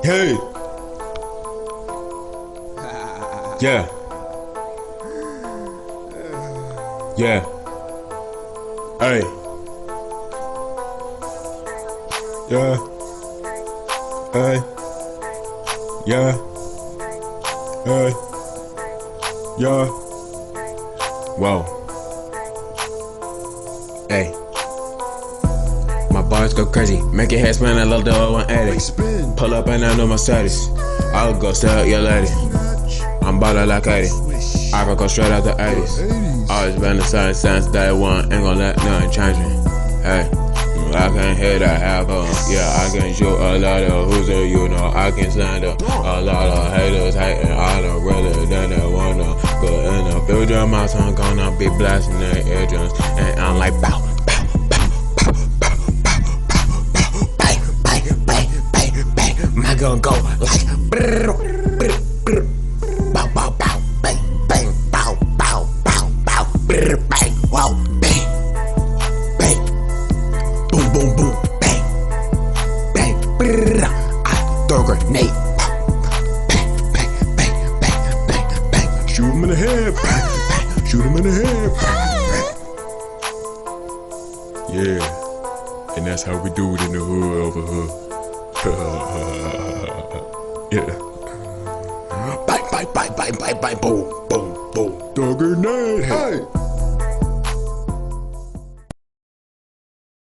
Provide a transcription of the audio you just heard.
Hey. Yeah. Yeah. Hey. Yeah. Hey. Yeah. Hey. Yeah. Whoa. Hey. My bars go crazy, make your head spin. I love the 180. Pull up and I know my status. I'll go sell your lady. I'm ballin' like 80. I can go straight out the 80s. Always been the same since day one. Ain't gon' let nothing change me. Hey, I can hit a half on. Yeah, I can shoot a lot of who's there, you know. I can stand up a lot of haters hating. I don't really than they wanna go in the future. My son gonna be blasting their eardrums. And I'm like, bow. My gun go like brrr, brrr, brrr. Bow, bow, bow, bang, bang, bow, bow, bow, bow, brrr, bang, wow, bang, bang, boom, boom, boom, bang, bang, brrr. I throw a grenade, bang, bang, bang, bang, bang, bang, shoot him in the head, bang, bang, shoot him in the head, bang, bang. Yeah, and that's how we do it in the hood over here. Yeah. Bang, bang, bang, bang, bang, bang, boom, boom, boom. The grenade. Hey.